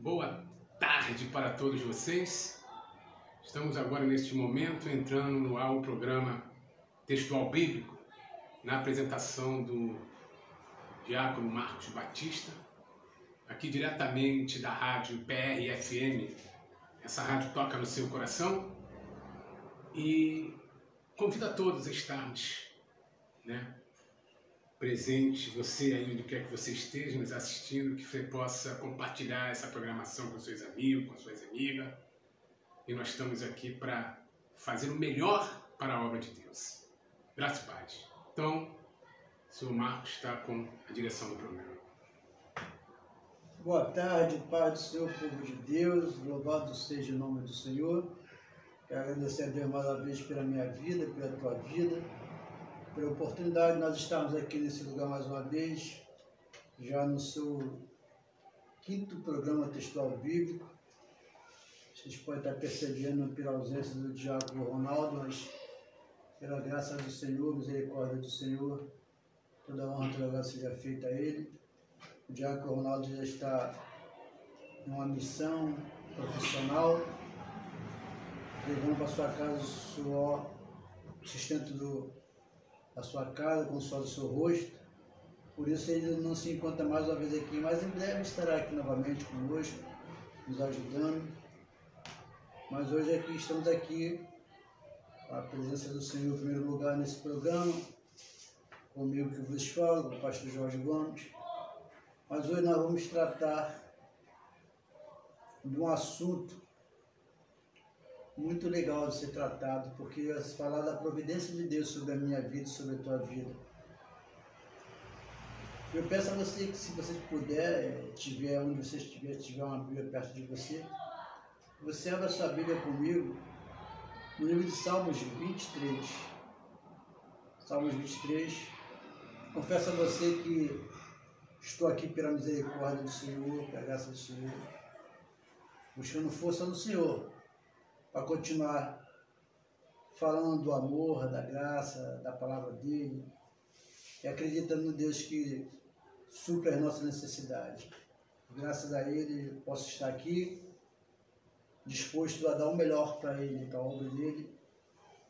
Boa tarde para todos vocês. Estamos agora, neste momento, entrando no ar o programa Textual Bíblico, na apresentação do diácono Marcos Batista, aqui diretamente da rádio PR-FM. Essa rádio toca no seu coração e convido a todos a estarmos, presente, você aí onde quer que você esteja nos assistindo, que você possa compartilhar essa programação com seus amigos, com suas amigas. E nós estamos aqui para fazer o melhor para a obra de Deus. Graças e paz. Então, o senhor Marcos está com a direção do programa. Boa tarde, Pai do Senhor, povo de Deus, louvado seja o nome do Senhor. Quero agradecer a Deus mais uma vez pela minha vida, pela tua vida, pela oportunidade de nós estarmos aqui nesse lugar mais uma vez, já no seu 5º programa textual bíblico. Vocês podem estar percebendo pela ausência do diácono Ronaldo, mas pela graça do Senhor, misericórdia do Senhor, toda honra, toda graça seja feita a Ele. O diácono Ronaldo já está em uma missão profissional, levando para sua casa o suor, o sustento da sua casa, com o suor do seu rosto. Por isso ele não se encontra mais uma vez aqui, mas em breve estará aqui novamente conosco, nos ajudando. Mas hoje estamos aqui, com a presença do Senhor em primeiro lugar nesse programa, comigo que vos falo, o pastor Jorge Gomes. Mas hoje nós vamos tratar de um assunto muito legal de ser tratado, porque falar da providência de Deus sobre a minha vida e sobre a tua vida. Eu peço a você que, se você puder, tiver onde você estiver, tiver uma Bíblia perto de você, você abra sua Bíblia comigo no livro de Salmos 23. Salmos 23. Confesso a você que estou aqui pela misericórdia do Senhor, pela graça do Senhor, buscando força no Senhor, para continuar falando do amor, da graça, da palavra dele, e acreditando no Deus que supre as nossas necessidades. Graças a ele, posso estar aqui, disposto a dar o melhor para ele, para a obra dele,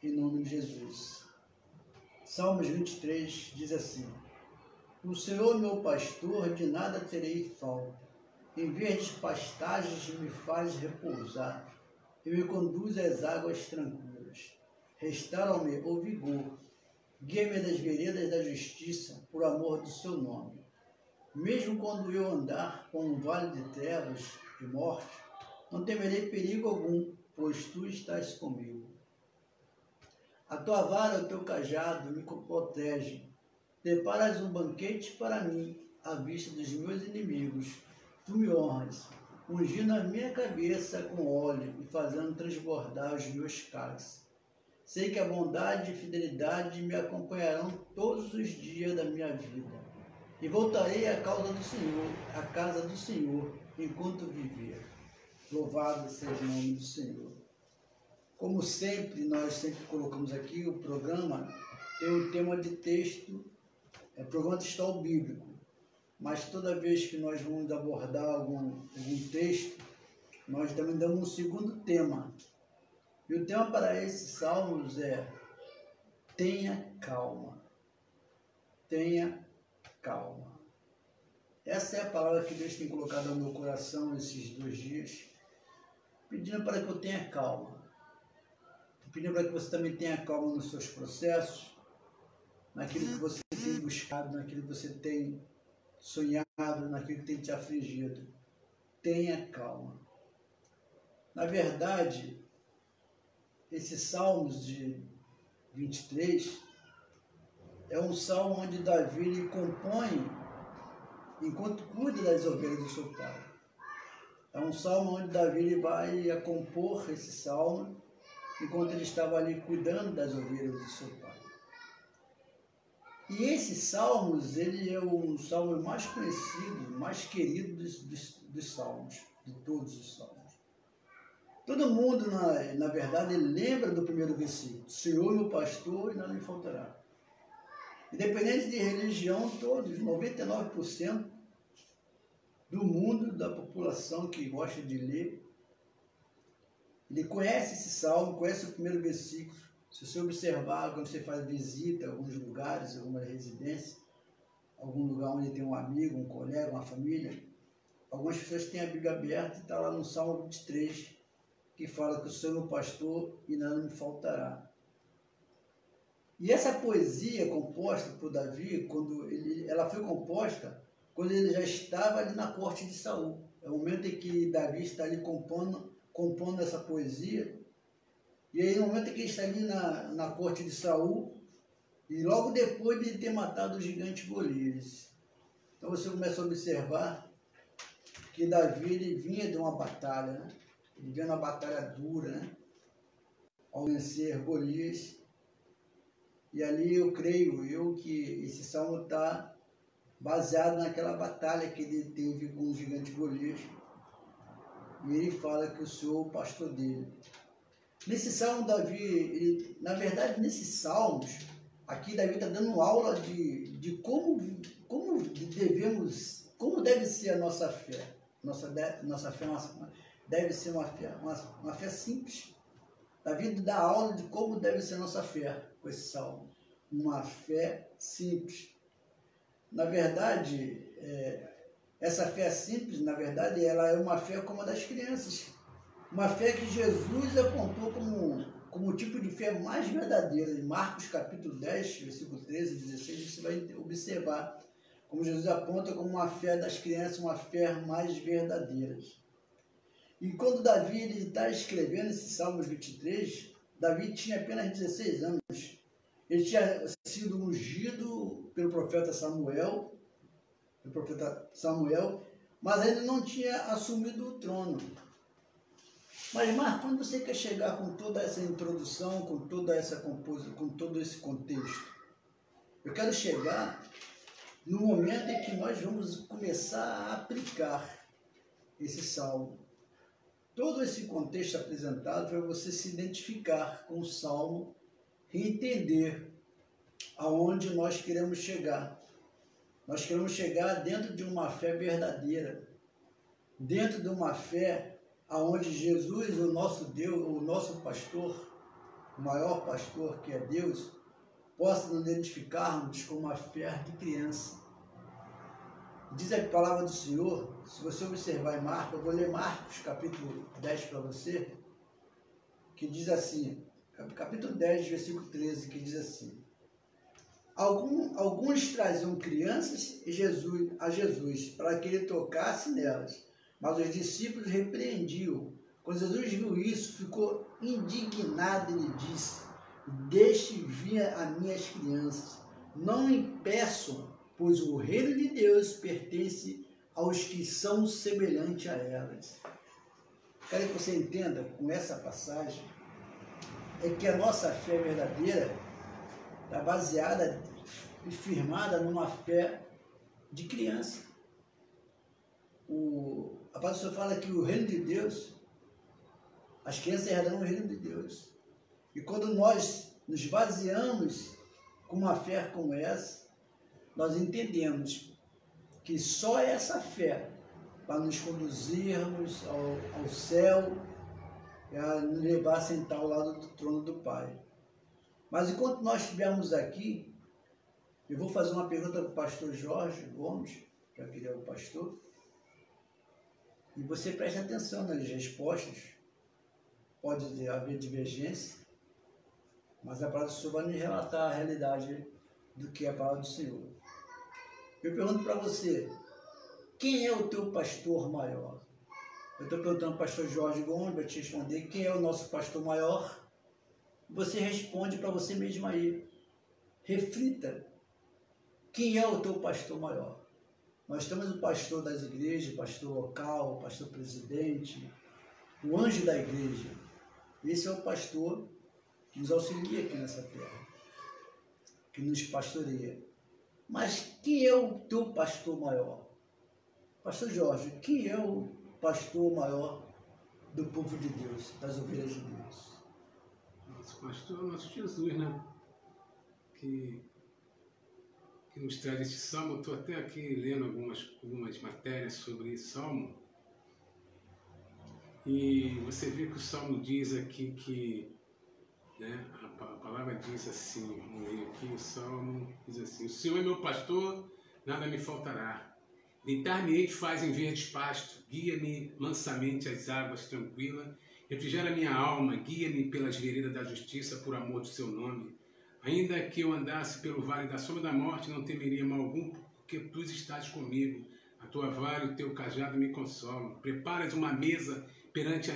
em nome de Jesus. Salmos 23 diz assim: O Senhor, meu pastor, de nada terei falta. Em verdes pastagens me faz repousar e me conduz às águas tranquilas. Restaura-me o vigor, guia-me das veredas da justiça, por amor do seu nome. Mesmo quando eu andar por um vale de trevas e morte, não temerei perigo algum, pois tu estás comigo. A tua vara e o teu cajado me protegem. Preparas um banquete para mim, à vista dos meus inimigos. Tu me honras, ungindo a minha cabeça com óleo e fazendo transbordar os meus cálices. Sei que a bondade e fidelidade me acompanharão todos os dias da minha vida, e voltarei à casa do Senhor, enquanto viver. Louvado seja o nome do Senhor. Como sempre, nós sempre colocamos aqui, o programa tem um tema de texto, programa textual bíblico. Mas toda vez que nós vamos abordar algum texto, nós também damos um segundo tema. E o tema para esses salmos é: tenha calma. Tenha calma. Essa é a palavra que Deus tem colocado no meu coração esses 2 dias, pedindo para que eu tenha calma. Pedindo para que você também tenha calma nos seus processos, naquilo que você tem buscado, naquilo que você tem sonhado, naquilo que tem te afligido. Tenha calma. Na verdade, esses Salmos de 23 é um salmo onde Davi ele compõe enquanto cuida das ovelhas do seu pai. É um salmo onde Davi ele vai a compor esse salmo enquanto ele estava ali cuidando das ovelhas do seu pai. E esse Salmos, ele é o salmo mais conhecido, mais querido dos salmos, de todos os salmos. Todo mundo, na verdade, lembra do primeiro versículo: Senhor, meu pastor, e nada me faltará. Independente de religião, todos, 99% do mundo, da população devoção, que gosta de ler, ele conhece esse salmo, conhece o primeiro versículo. Se você observar, quando você faz visita a alguns lugares, alguma residência, algum lugar onde tem um amigo, um colega, uma família, algumas pessoas têm a Bíblia aberta e está lá no Salmo 23, que fala que o Senhor é meu pastor e nada me faltará. E essa poesia composta por Davi, ela foi composta quando ele já estava ali na corte de Saul. É o momento em que Davi está ali compondo essa poesia. E aí, no momento em que ele está ali na corte de Saul, e logo depois de ter matado o gigante Golias. Então você começa a observar que Davi ele vinha de uma batalha, né? Ele vinha uma batalha dura, né? Ao vencer Golias. E ali eu creio que esse salmo está baseado naquela batalha que ele teve com o gigante Golias. E ele fala que o Senhor é o pastor dele. Nesse salmo, Davi, na verdade, nesses salmos, aqui Davi está dando aula de como deve ser a nossa fé. Nossa fé deve ser uma fé simples. Davi dá aula de como deve ser a nossa fé com esse salmo. Uma fé simples. Na verdade, essa fé simples, na verdade, ela é uma fé como a das crianças. Uma fé que Jesus apontou como o tipo de fé mais verdadeira. Em Marcos capítulo 10, versículo 13 e 16, você vai observar como Jesus aponta como uma fé das crianças, uma fé mais verdadeira. E quando Davi está escrevendo esse Salmos 23, Davi tinha apenas 16 anos. Ele tinha sido ungido pelo profeta Samuel, mas ainda não tinha assumido o trono. Mas, Marcos, quando você quer chegar com toda essa introdução, com toda essa composição, com todo esse contexto, eu quero chegar no momento em que nós vamos começar a aplicar esse salmo. Todo esse contexto apresentado para você se identificar com o salmo e entender aonde nós queremos chegar. Nós queremos chegar dentro de uma fé verdadeira, dentro de uma fé aonde Jesus, o nosso Deus, o nosso pastor, o maior pastor que é Deus, possa nos identificarmos com uma fé de criança. Diz a palavra do Senhor, se você observar em Marcos, eu vou ler Marcos capítulo 10 para você, que diz assim, capítulo 10, versículo 13, que diz assim: Alguns traziam crianças a Jesus para que ele tocasse nelas, mas os discípulos repreendiam. Quando Jesus viu isso, ficou indignado e lhe disse: Deixe vir a minhas crianças, não impeçam, pois o reino de Deus pertence aos que são semelhantes a elas. Quero que você entenda com essa passagem é que a nossa fé verdadeira está baseada e firmada numa fé de criança. A palavra do Senhor fala que o reino de Deus, as crianças herdarão o reino de Deus. E quando nós nos baseamos com uma fé como essa, nós entendemos que só essa fé para nos conduzirmos ao céu, é nos levar a sentar ao lado do trono do Pai. Mas enquanto nós estivermos aqui, eu vou fazer uma pergunta para o pastor Jorge Gomes, já que ele é o pastor, e você preste atenção nas respostas. Pode haver divergência, mas a palavra do Senhor vai nos relatar a realidade do que é a palavra do Senhor. Eu pergunto para você, quem é o teu pastor maior? Eu estou perguntando ao pastor Jorge Gomes, vai te responder, quem é o nosso pastor maior? Você responde para você mesmo aí. Reflita. Quem é o teu pastor maior? Nós temos o pastor das igrejas, o pastor local, o pastor presidente, o anjo da igreja. Esse é o pastor que nos auxilia aqui nessa terra, que nos pastoreia. Mas quem é o teu pastor maior? Pastor Jorge, quem é o pastor maior do povo de Deus, das ovelhas de Deus? Nosso pastor é o nosso Jesus, né? Que nos traz esse salmo. Eu estou até aqui lendo algumas matérias sobre esse salmo. E você vê que o Salmo diz aqui que, né, a palavra diz assim, vamos ler aqui, o Salmo diz assim: o Senhor é meu pastor, nada me faltará. Deitar-me-ei faz em verdes pastos, guia-me mansamente às águas tranquilas, refrigera minha alma, guia-me pelas veredas da justiça, por amor do seu nome. Ainda que eu andasse pelo vale da sombra da morte, não temeria mal algum, porque tu estás comigo. A tua vara e o teu cajado me consolam. Preparas uma mesa perante a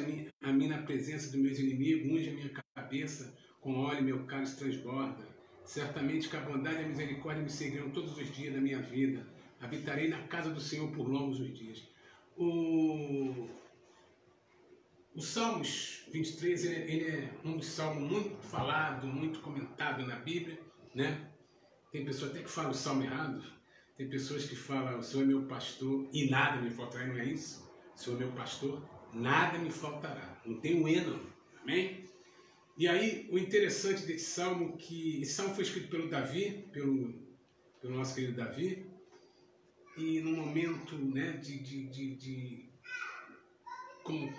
mim na presença dos meus inimigos, unge a minha cabeça com óleo, meu cálice transborda. Certamente que a bondade e a misericórdia me seguirão todos os dias da minha vida. Habitarei na casa do Senhor por longos os dias. O Salmos 23, ele é um dos salmos muito falado, muito comentado na Bíblia, né? Tem pessoas até que falam o salmo errado. Tem pessoas que falam: o Senhor é meu pastor e nada me faltará. Não é isso? O Senhor é meu pastor, nada me faltará. Não tem um E, não. Amém? E aí, o interessante desse salmo, que esse salmo foi escrito pelo Davi, pelo nosso querido Davi, e num momento, né,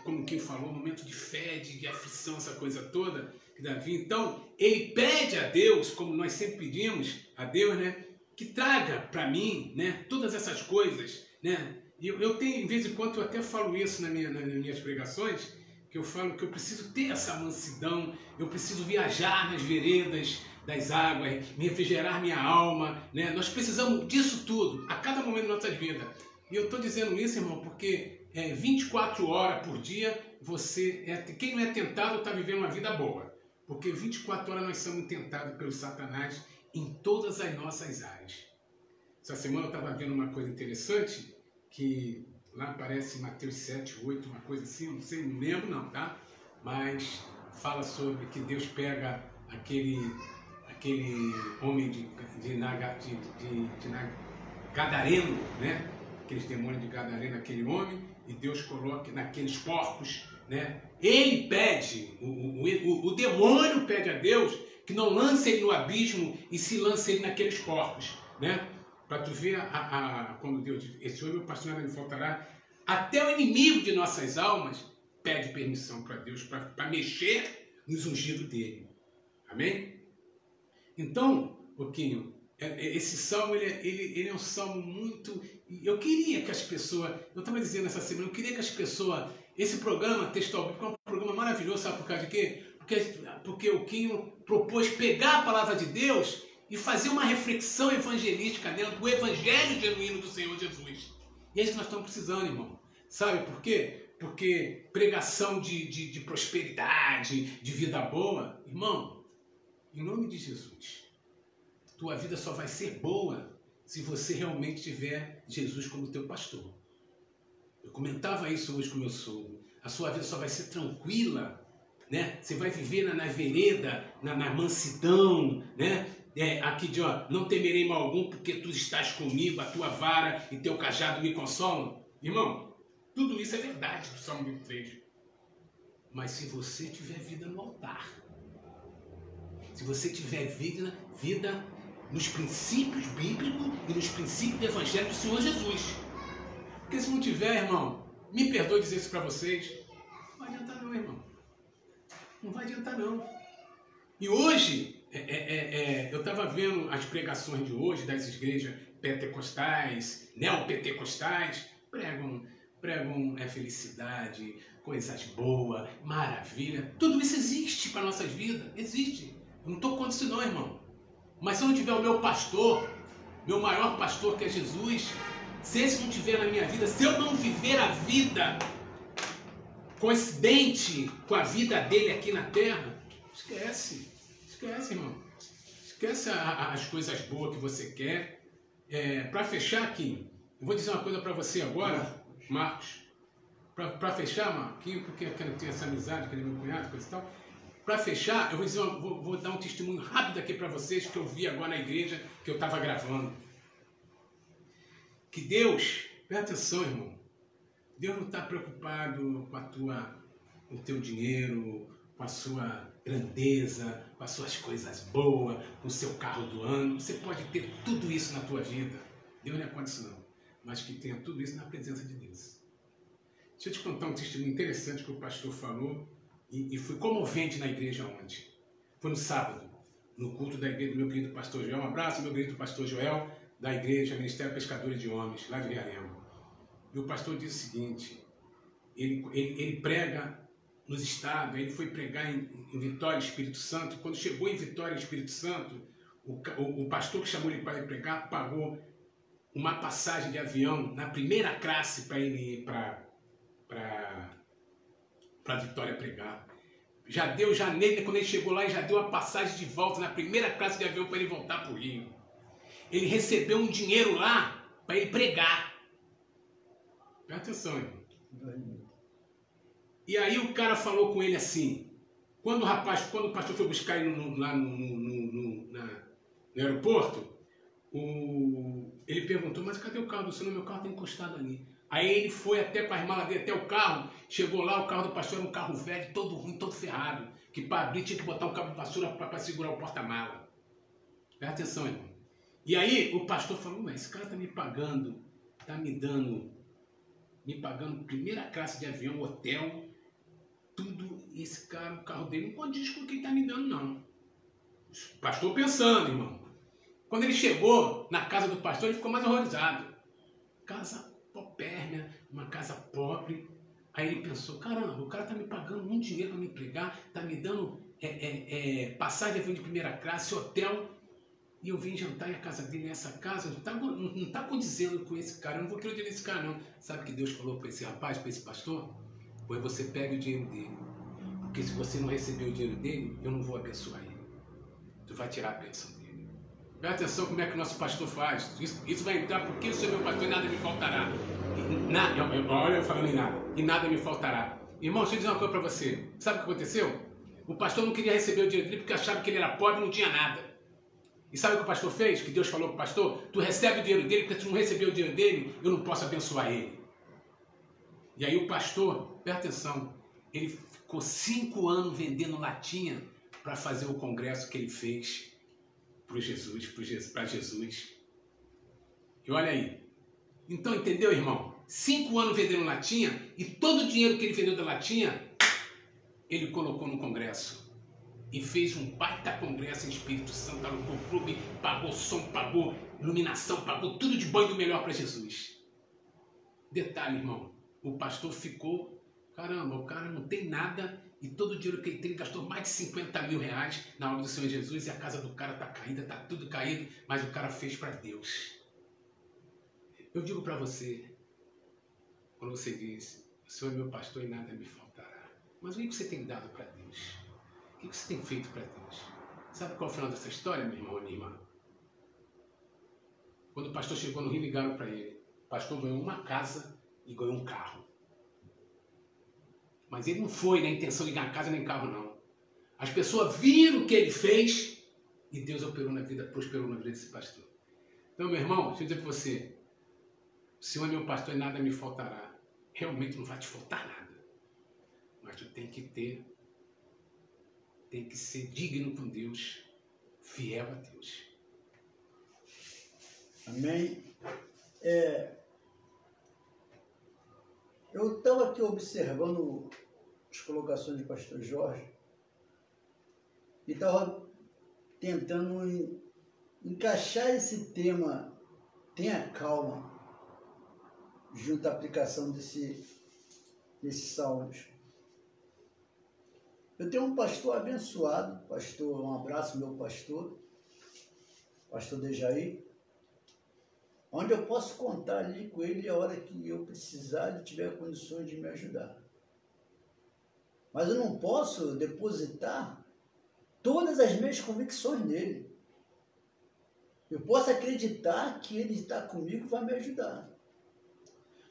como quem falou, um momento de fé, de aflição, essa coisa toda, que Davi, então, ele pede a Deus, como nós sempre pedimos a Deus, né, que traga para mim, né, todas essas coisas, né. Eu tenho, de vez em quando, eu até falo isso nas minhas pregações, que eu falo que eu preciso ter essa mansidão, eu preciso viajar nas veredas das águas, me refrigerar minha alma, né? Nós precisamos disso tudo, a cada momento da nossa vida. E eu estou dizendo isso, irmão, porque 24 horas por dia, quem não é tentado está vivendo uma vida boa. Porque 24 horas nós somos tentados pelo Satanás em todas as nossas áreas. Essa semana eu estava vendo uma coisa interessante, que lá aparece Mateus 7, 8, uma coisa assim, não sei, não lembro não, tá? Mas fala sobre que Deus pega aquele homem de Gadareno, né? Aqueles demônios de Gadareno, aquele homem, e Deus coloca naqueles porcos, né? Ele pede, o demônio pede a Deus que não lance ele no abismo e se lance ele naqueles porcos, né? Para tu ver quando Deus diz: esse homem, meu pastor, nada me faltará. Até o inimigo de nossas almas pede permissão para Deus para mexer nos ungidos dele. Amém? Então, Pouquinho, esse salmo ele é um salmo muito... Eu queria que as pessoas... Eu estava dizendo essa semana, eu queria que as pessoas... Esse programa Textual Bíblico é um programa maravilhoso, sabe por causa de quê? Porque o Quinho propôs pegar a palavra de Deus e fazer uma reflexão evangelística dentro do evangelho genuíno do Senhor Jesus. E é isso que nós estamos precisando, irmão. Sabe por quê? Porque pregação de prosperidade, de vida boa, irmão, em nome de Jesus, tua vida só vai ser boa se você realmente tiver Jesus como teu pastor. Eu comentava isso hoje com o meu sogro. A sua vida só vai ser tranquila, né? Você vai viver na vereda, na mansidão, né? Aqui de, não temerei mal algum, porque tu estás comigo, a tua vara e teu cajado me consolam. Irmão, tudo isso é verdade do Salmo 23. Mas se você tiver vida no altar, se você tiver vida nos princípios bíblicos e nos princípios do Evangelho do Senhor Jesus. Porque se não tiver, irmão, me perdoe dizer isso para vocês, não vai adiantar não, irmão. Não vai adiantar não. E hoje, eu estava vendo as pregações de hoje das igrejas pentecostais, neopentecostais, pregam felicidade, coisas boas, maravilha. Tudo isso existe para nossas vidas, existe. Eu não estou contra isso não, irmão. Mas se eu não tiver o meu pastor, meu maior pastor, que é Jesus, se esse não tiver na minha vida, se eu não viver a vida coincidente com a vida dele aqui na terra, esquece, irmão. Esquece as coisas boas que você quer. Para fechar aqui, eu vou dizer uma coisa para você agora, Marcos. Para fechar, Marquinhos, porque eu quero ter essa amizade, que ele é meu cunhado, coisa e tal. Para fechar, eu vou dar um testemunho rápido aqui para vocês, que eu vi agora na igreja, que eu estava gravando. Que Deus, presta atenção, irmão, Deus não está preocupado com o teu dinheiro, com a sua grandeza, com as suas coisas boas, com o seu carro do ano. Você pode ter tudo isso na tua vida. Deus não é contra isso não, mas que tenha tudo isso na presença de Deus. Deixa eu te contar um testemunho interessante que o pastor falou e foi comovente na igreja ontem. Foi no sábado, no culto da igreja do meu querido pastor Joel. Um abraço, meu querido pastor Joel, da igreja Ministério Pescadores de Homens, lá de Realengo. E o pastor disse o seguinte, ele prega nos estados, ele foi pregar em Vitória, Espírito Santo. Quando chegou em Vitória, Espírito Santo, o pastor que chamou ele para pregar pagou uma passagem de avião na primeira classe para ele ir para Vitória pregar. Já nele, quando ele chegou lá, ele já deu a passagem de volta na primeira classe de avião para ele voltar para o Rio. Ele recebeu um dinheiro lá para ele pregar. Presta atenção, irmão. E aí o cara falou com ele assim, quando o pastor foi buscar ele lá no aeroporto, ele perguntou, mas cadê o carro do senhor? Meu carro está encostado ali. Aí ele foi até com as malas dele, até o carro, chegou lá, o carro do pastor era um carro velho, todo ruim, todo ferrado, que para abrir tinha que botar um cabo de vassoura para segurar o porta-mala. Presta atenção, irmão. E aí o pastor falou, mas esse cara está me pagando, está me pagando primeira classe de avião, hotel, tudo, e esse cara, o carro dele não condiz com o que ele está me dando, não. O pastor pensando, irmão. Quando ele chegou na casa do pastor, ele ficou mais horrorizado. Casa paupérrima, uma casa pobre. Aí ele pensou, caramba, o cara está me pagando muito dinheiro para me pregar, está me dando passagem de avião de primeira classe, hotel, e eu vim jantar na casa dele, nessa casa, não está condizendo com esse cara, eu não vou querer o dinheiro desse cara, não. Sabe o que Deus falou para esse rapaz, para esse pastor? Pois você pega o dinheiro dele, porque se você não receber o dinheiro dele, eu não vou abençoar ele. Tu vai tirar a bênção dele. Presta atenção como é que o nosso pastor faz. Isso vai entrar, porque eu sou meu pastor e nada me faltará. Olha eu falando em nada. E nada me faltará. Irmão, deixa eu dizer uma coisa para você. Sabe o que aconteceu? O pastor não queria receber o dinheiro dele porque achava que ele era pobre e não tinha nada. E sabe o que o pastor fez? Que Deus falou para o pastor? Tu recebe o dinheiro dele, porque se tu não receber o dinheiro dele, eu não posso abençoar ele. E aí o pastor, presta atenção, ele ficou 5 anos vendendo latinha para fazer o congresso que ele fez para Jesus. E olha aí. Então, entendeu, irmão? 5 anos vendendo latinha e todo o dinheiro que ele vendeu da latinha, ele colocou no congresso. E fez um baita congresso em Espírito Santo, alugou o clube, pagou som, pagou iluminação, pagou tudo de bom e do melhor para Jesus. Detalhe, irmão, o pastor ficou, caramba, o cara não tem nada e todo o dinheiro que ele tem, ele gastou mais de 50 mil reais na obra do Senhor Jesus e a casa do cara está caída, está tudo caído, mas o cara fez para Deus. Eu digo para você, quando você diz, o Senhor é meu pastor e nada me faltará, mas o que você tem dado para Deus? O que você tem feito para Deus? Sabe qual é o final dessa história, meu irmão e minha irmã? Quando o pastor chegou no Rio, ligaram para ele. O pastor ganhou uma casa e ganhou um carro. Mas ele não foi na intenção de ganhar casa nem carro, não. As pessoas viram o que ele fez e Deus prosperou na vida desse pastor. Então, meu irmão, deixa eu dizer para você, o Senhor é meu pastor e nada me faltará. Realmente não vai te faltar nada. Mas tu tem que ser digno com Deus, fiel a Deus. Amém? Eu estava aqui observando as colocações do pastor Jorge e estava tentando encaixar esse tema, tenha calma, junto à aplicação desses salmos. Eu tenho um pastor abençoado, um abraço meu pastor Dejaí, onde eu posso contar ali com ele a hora que eu precisar, ele tiver condições de me ajudar. Mas eu não posso depositar todas as minhas convicções nele. Eu posso acreditar que ele está comigo e vai me ajudar.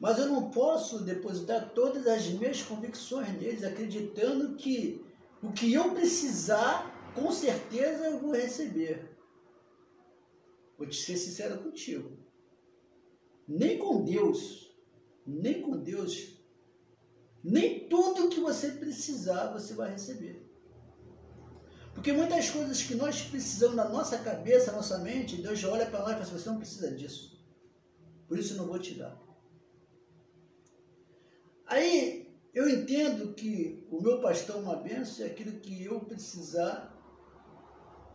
Mas eu não posso depositar todas as minhas convicções neles, acreditando que o que eu precisar, com certeza eu vou receber. Vou te ser sincero contigo. Nem com Deus, nem tudo que você precisar você vai receber. Porque muitas coisas que nós precisamos na nossa cabeça, na nossa mente, Deus já olha para nós e fala assim, você não precisa disso. Por isso eu não vou te dar. Aí eu entendo que o meu pastor é uma bênção e aquilo que eu precisar,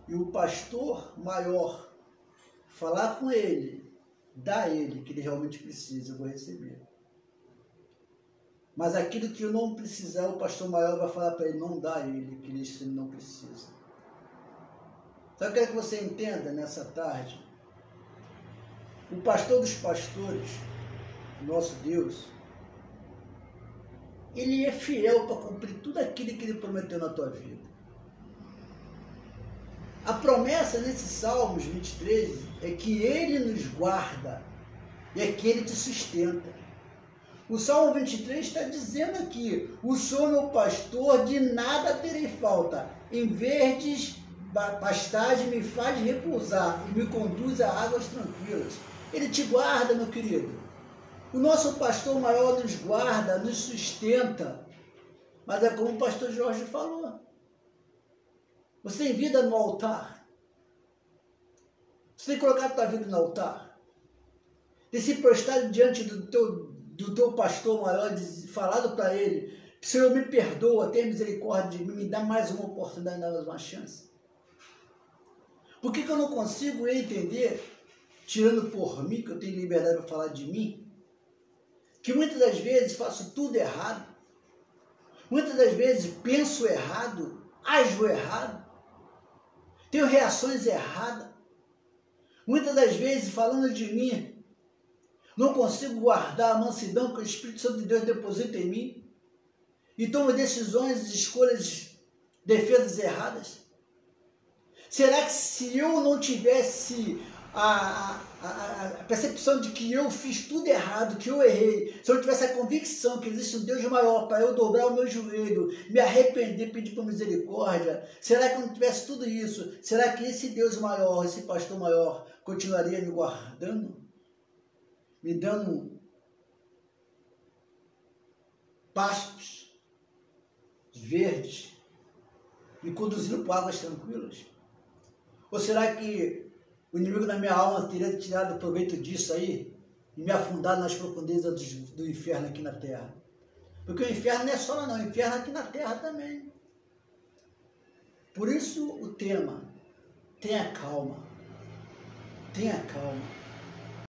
e o pastor maior falar com ele, dar a ele que ele realmente precisa, eu vou receber. Mas aquilo que eu não precisar, o pastor maior vai falar para ele, não dá a ele, que ele não precisa. Então eu quero que você entenda nessa tarde, o pastor dos pastores, nosso Deus, ele é fiel para cumprir tudo aquilo que ele prometeu na tua vida. A promessa nesse Salmos 23 é que ele nos guarda e é que ele te sustenta. O Salmo 23 está dizendo aqui, o Senhor meu pastor, de nada terei falta, em verdes pastagem me faz repousar e me conduz a águas tranquilas. Ele te guarda, meu querido. O nosso pastor maior nos guarda, nos sustenta, mas é como o pastor Jorge falou. Você tem vida no altar. Você tem que colocar a tua vida no altar. E se prostrar diante do teu pastor maior, falado para ele, Senhor, me perdoa, tenha misericórdia de mim, me dá mais uma oportunidade, me dá mais uma chance. Por que eu não consigo entender, tirando por mim, que eu tenho liberdade para falar de mim, que muitas das vezes faço tudo errado, muitas das vezes penso errado, ajo errado, tenho reações erradas, muitas das vezes falando de mim, não consigo guardar a mansidão que o Espírito Santo de Deus deposita em mim e tomo decisões, escolhas, defesas erradas. Será que se eu não tivesse a percepção de que eu fiz tudo errado, que eu errei, se eu não tivesse a convicção que existe um Deus maior para eu dobrar o meu joelho, me arrepender, pedir por misericórdia, será que eu não tivesse tudo isso? Será que esse Deus maior, esse pastor maior, continuaria me guardando? Me dando pastos verdes, me conduzindo por águas tranquilas? Ou será que o inimigo da minha alma teria tirado proveito disso aí e me afundado nas profundezas do inferno aqui na terra? Porque o inferno não é só lá não, o inferno é aqui na terra também. Por isso o tema, tenha calma, tenha calma.